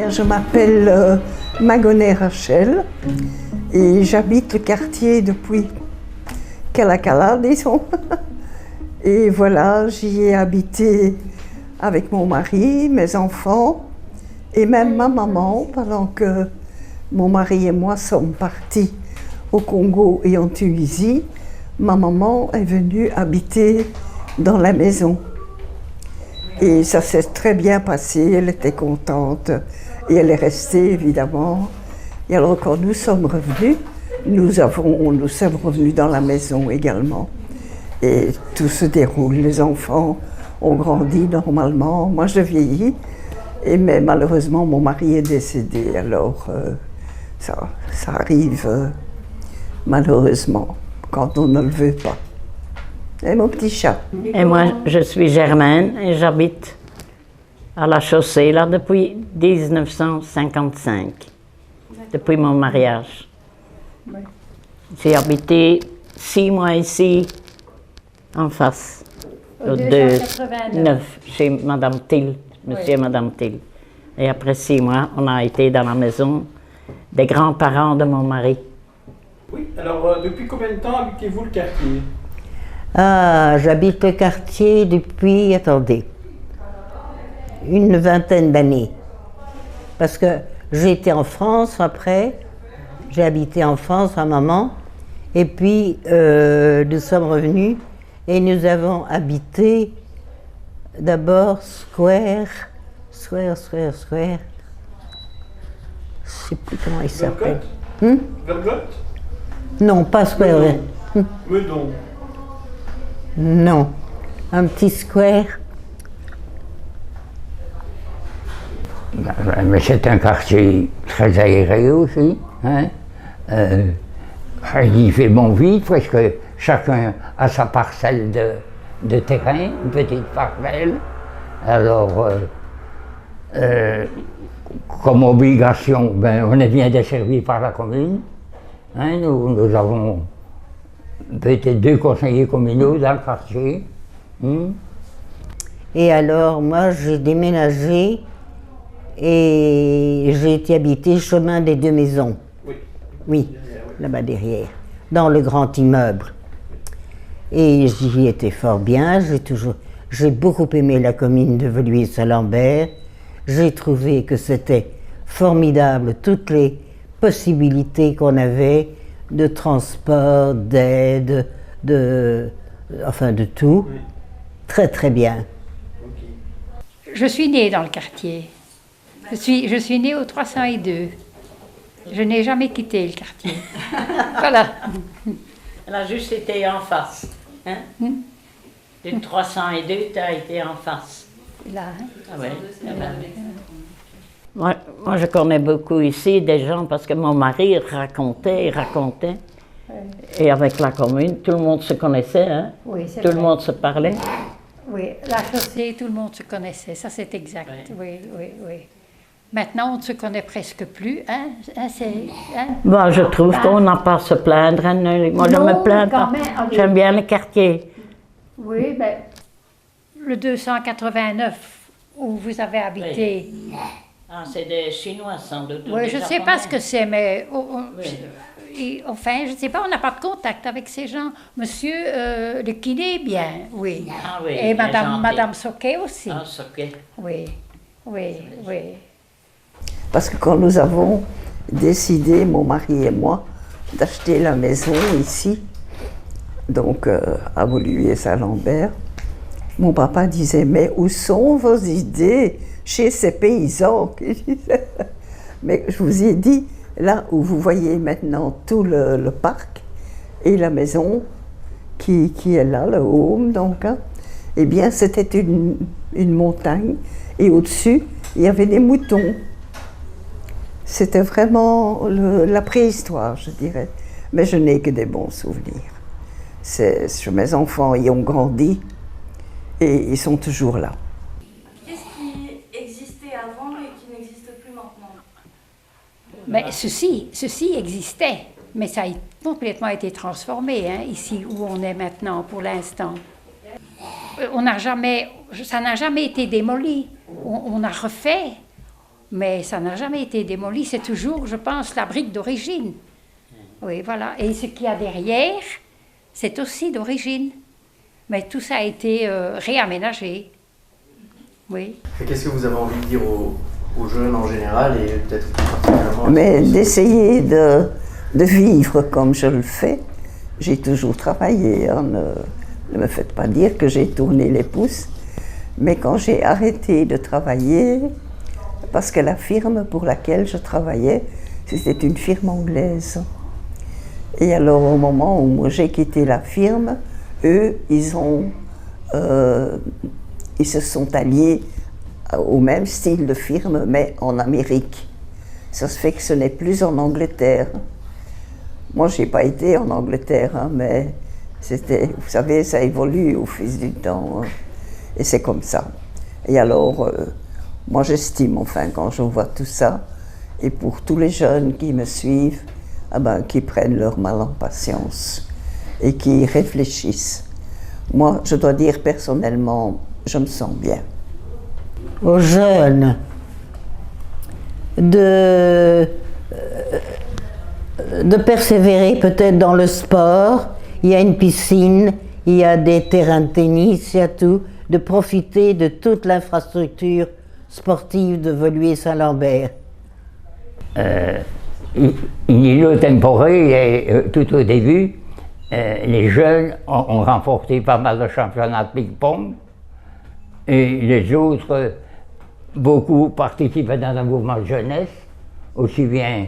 Bien, je m'appelle Magonet Rachel et j'habite le quartier depuis Cala, disons. Et voilà, j'y ai habité avec mon mari, mes enfants et même ma maman pendant que mon mari et moi sommes partis au Congo et en Tunisie. Ma maman est venue habiter dans la maison. Et ça s'est très bien passé, elle était contente et elle est restée évidemment. Et alors quand nous sommes revenus, nous sommes revenus dans la maison également. Et tout se déroule, les enfants ont grandi normalement, moi je vieillis, mais malheureusement mon mari est décédé, alors ça arrive malheureusement quand on ne le veut pas. Et mon petit chat. Et moi, je suis Germaine et j'habite à la chaussée là depuis 1955, depuis mon mariage. J'ai habité 6 mois ici, en face, au 209, chez Madame Thiel, Monsieur et Madame Thiel. Et après 6 mois, on a été dans la maison des grands-parents de mon mari. Oui, alors depuis combien de temps habitez-vous le quartier? Ah, j'habite le quartier depuis, attendez, une vingtaine d'années. Parce que j'étais en France après, j'ai habité en France à maman, et puis nous sommes revenus et nous avons habité d'abord Square, je ne sais plus comment il s'appelle. Vergotte? Non, pas Square. Meudon. Non, un petit square. Mais c'est un quartier très aéré aussi. Hein? Il fait bon vite parce que chacun a sa parcelle de terrain, une petite parcelle. Alors, comme obligation, on est bien desservi par la commune. Hein? Nous avons peut-être 2 conseillers communaux dans le quartier. Et alors, moi, j'ai déménagé et j'ai été habiter chemin des 2 maisons. Oui, là-bas derrière, dans le grand immeuble. Et j'y étais fort bien, j'ai beaucoup aimé la commune de Veluy-Saint-Lambert. J'ai trouvé que c'était formidable, toutes les possibilités qu'on avait de transport, d'aide, enfin de tout. Oui. Très très bien. Je suis née dans le quartier. Je suis née au 302. Je n'ai jamais quitté le quartier. Voilà. Elle a juste été en face. Hein? Du 302, tu as été en face. Là, hein? Ah ouais. Moi, je connais beaucoup ici des gens parce que mon mari racontait. Oui. Et avec la commune, tout le monde se connaissait, hein? Oui, c'est tout vrai. Le monde se parlait. Oui, la chaussée, tout le monde se connaissait, ça c'est exact. Oui. Maintenant, on ne se connaît presque plus, hein? Bon, je trouve qu'on n'a pas à se plaindre. Hein? Moi, je me plains pas. J'aime bien le quartier. Oui, ben, le 289 où vous avez habité. Oui. Ah, c'est des Chinois sans doute. Oui, je ne sais pas ce que c'est, mais enfin, je ne sais pas, on n'a pas de contact avec ces gens. Monsieur le kiné, bien, oui. Ah, oui. Et Madame Soquet aussi. Ah, Soquet. Oui. Parce que quand nous avons décidé, mon mari et moi, d'acheter la maison ici, donc à Veluy-Saint-Lambert, mon papa disait, mais où sont vos idées chez ces paysans? Mais je vous ai dit, là où vous voyez maintenant tout le parc et la maison qui est là, le home, donc, hein, eh bien c'était une montagne et au-dessus, il y avait des moutons. C'était vraiment la préhistoire, je dirais. Mais je n'ai que des bons souvenirs. Mes enfants y ont grandi et ils sont toujours là. Qu'est-ce qui existait avant et qui n'existe plus maintenant? Mais ceci existait, mais ça a complètement été transformé, hein, ici où on est maintenant pour l'instant. Ça n'a jamais été démoli. On a refait. mais ça n'a jamais été démoli. C'est toujours, je pense, la brique d'origine. Oui, voilà. Et ce qu'il y a derrière, c'est aussi d'origine. Mais tout ça a été réaménagé. Oui. Et qu'est-ce que vous avez envie de dire aux jeunes en général et peut-être particulièrement... Mais d'essayer de vivre comme je le fais. J'ai toujours travaillé, hein, ne me faites pas dire que j'ai tourné les pouces. Mais quand j'ai arrêté de travailler, parce que la firme pour laquelle je travaillais, c'était une firme anglaise. Et alors au moment où j'ai quitté la firme, eux, ils se sont alliés au même style de firme, mais en Amérique. Ça se fait que ce n'est plus en Angleterre. Moi, je n'ai pas été en Angleterre, hein, mais c'était, vous savez, ça évolue au fil du temps, hein, et c'est comme ça. Et alors, moi, j'estime, enfin, quand je vois tout ça, et pour tous les jeunes qui me suivent, ah ben, qui prennent leur mal en patience et qui réfléchissent. Moi, je dois dire personnellement, je me sens bien. Aux jeunes de persévérer peut-être dans le sport. Il y a une piscine, il y a des terrains de tennis, il y a tout. De profiter de toute l'infrastructure sportive de Woluwe-Saint-Lambert. In illo tempore, tout au début, les jeunes ont remporté pas mal de championnats de ping-pong et les autres, beaucoup participaient dans un mouvement de jeunesse, aussi bien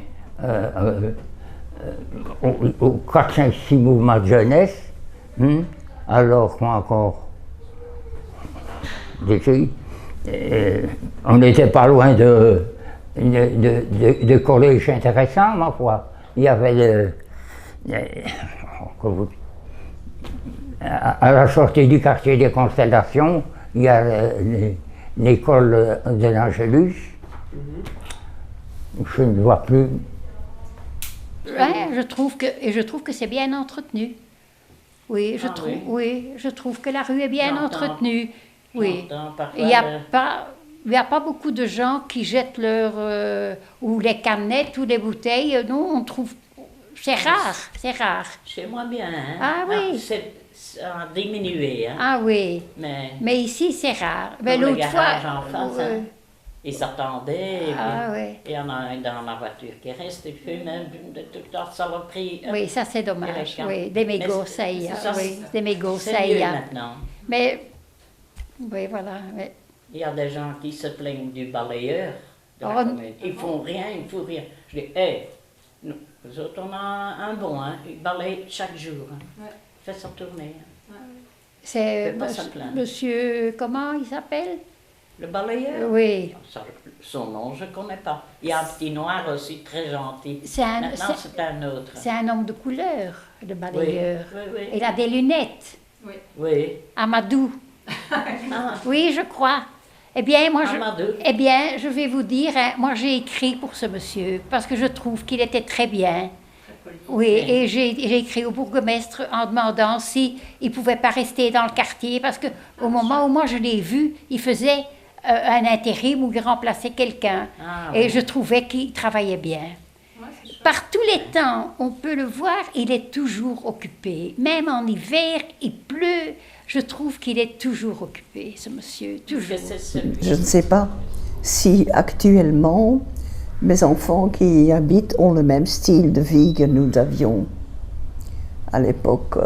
aux 4, 5, 6 mouvements de jeunesse. Alors quoi encore? On n'était pas loin de collèges intéressants, ma foi. Il y avait à la sortie du quartier des Constellations, il y a l'école de l'Angélus. Je ne vois plus. Ouais, je trouve que c'est bien entretenu. Oui, je trouve que la rue est bien entretenue. Oui. Il n'y a pas beaucoup de gens qui jettent ou les canettes ou les bouteilles. Non, on trouve. C'est rare. Chez moi bien, hein? Ah oui. C'est a diminué, hein? Ah oui. Mais ici, c'est rare. Mais l'autre fois. En face, hein? Ils s'attendaient. Ah oui. Il y en a un dans la voiture qui reste, il fume de toute la saloperie. Oui, ça c'est dommage. Oui, des mégots, ça y est. Oui, des mégots, ça y y est. maintenant. Mais. Oui, voilà. Mais... Il y a des gens qui se plaignent du balayeur de la commune. Ils font rien. Je dis, hé, nous autres, on a un bon, hein. Il balaye chaque jour. Hein. Ouais. Il fait sa tournée. Hein. Ouais. C'est monsieur, comment il s'appelle? Le balayeur? Oui. Son nom, je ne connais pas. Il y a un petit noir aussi, très gentil. Maintenant, c'est un autre. C'est un homme de couleur, le balayeur. Oui. Il a des lunettes. Oui. Amadou. Oui, je crois. Eh bien, je vais vous dire, hein, moi j'ai écrit pour ce monsieur, parce que je trouve qu'il était très bien. Oui, et j'ai écrit au bourgmestre en demandant s'il ne pouvait pas rester dans le quartier, parce qu'au moment où moi je l'ai vu, il faisait un intérim où il remplaçait quelqu'un. Et je trouvais qu'il travaillait bien. Par tous les temps, on peut le voir, il est toujours occupé. Même en hiver, il pleut. Je trouve qu'il est toujours occupé, ce monsieur, toujours. Je ne sais pas si actuellement, mes enfants qui y habitent ont le même style de vie que nous avions. À l'époque,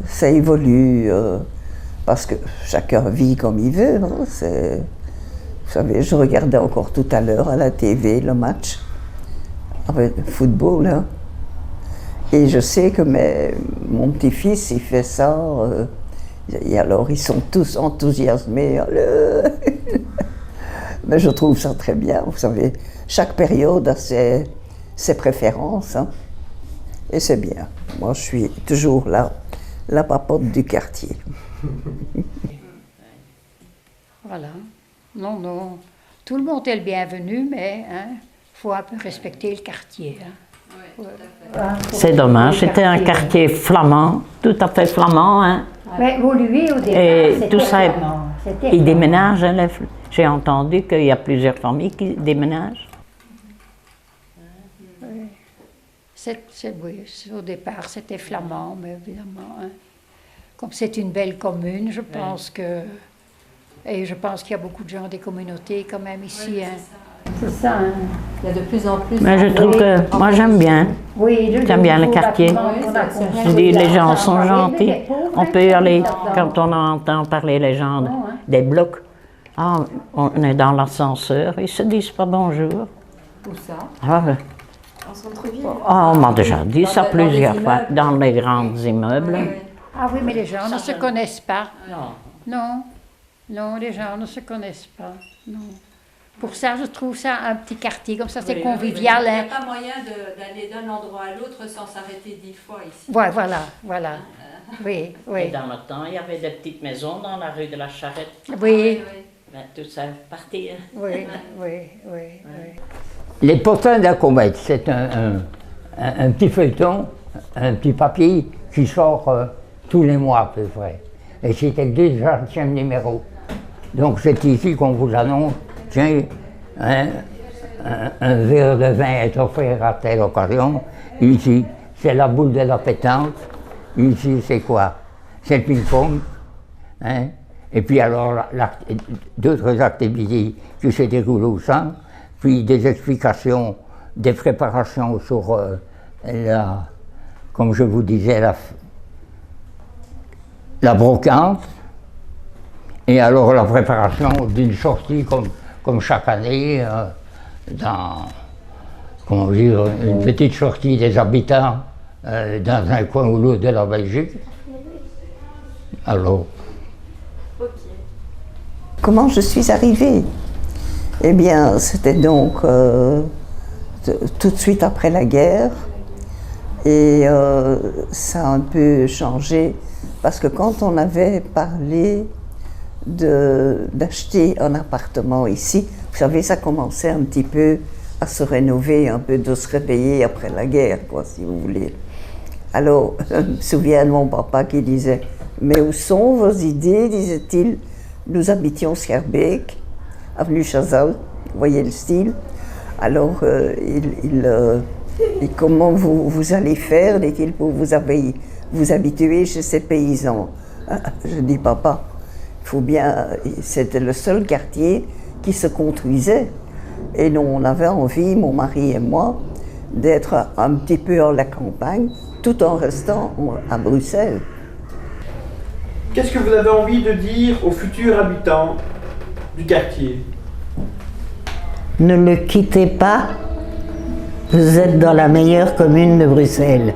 ça évolue, parce que chacun vit comme il veut. Hein, vous savez, je regardais encore tout à l'heure à la TV le match, avec le football. Hein, et je sais que mon petit-fils, il fait ça. Et alors, ils sont tous enthousiasmés. Mais je trouve ça très bien. Vous savez, chaque période a ses préférences. Hein, et c'est bien. Moi, je suis toujours là, la papote du quartier. Voilà. Non. Tout le monde est le bienvenu, mais il faut un peu respecter le quartier. Hein. Oui, c'est dommage, c'était un quartier flamand, tout à fait flamand. Hein. Ouais, Woluwe, au départ, et tout ça, flamand. ils déménagent, hein, J'ai entendu qu'il y a plusieurs familles qui déménagent. Oui, au départ, c'était flamand, mais évidemment, hein, comme c'est une belle commune, je pense que... Et je pense qu'il y a beaucoup de gens des communautés quand même ici. Oui, hein. c'est ça. C'est ça, hein. Il y a de plus en plus. Mais je trouve que... Moi, j'aime bien. Oui, J'aime bien le quartier. Je dis, les gens sont gentils. On peut aller, quand on entend parler les gens des blocs, ah, on est dans l'ascenseur, ils se disent pas bonjour. Où ça? Ah, En centre-ville? on m'a déjà dit ça Dans plusieurs les fois, immeubles. dans les grands immeubles. Oui. Ah oui, mais les gens ne se connaissent pas. Non. Non, non, les gens ne se connaissent pas. Non. Pour ça, je trouve ça un petit quartier, comme ça, c'est convivial. Il n'y Hein. a pas moyen d'aller d'un endroit à l'autre sans s'arrêter 10 fois ici. Ouais, voilà, voilà. Oui, Et oui. dans le temps, il y avait des petites maisons dans la rue de la Charrette. Oui, Ben, tout ça est parti. Hein. oui, oui, oui. Les potins de la comète, c'est un petit feuilleton, un petit papier qui sort tous les mois à peu près. Et c'était le 2e numéro. Donc c'est ici qu'on vous annonce, tiens, un verre de vin est offert à telle occasion. Ici, c'est la boule de la pétanque. Ici, c'est quoi? C'est le ping-pong. Hein? Et puis alors, d'autres activités qui se déroulent au centre, puis des explications, des préparations sur comme je vous disais, la brocante, et alors la préparation d'une sortie comme chaque année, dans, comment dire, une petite sortie des habitants dans un coin ou l'autre de la Belgique. Alors. Comment je suis arrivée? Eh bien, c'était donc tout de suite après la guerre. Et ça a un peu changé parce que quand on avait parlé d'acheter un appartement ici, vous savez, ça commençait un petit peu à se rénover, un peu de se réveiller après la guerre, quoi, si vous voulez. Alors, je me souviens de mon papa qui disait « Mais où sont vos idées ?» disait-il. Nous habitions Schaerbeek, avenue Chazal, vous voyez le style. Alors, et comment vous allez faire, dit-il, pour vous habituer chez ces paysans? Je dis, papa, il faut bien, c'était le seul quartier qui se construisait. Et nous, on avait envie, mon mari et moi, d'être un petit peu à la campagne, tout en restant à Bruxelles. Qu'est-ce que vous avez envie de dire aux futurs habitants du quartier? Ne le quittez pas, vous êtes dans la meilleure commune de Bruxelles.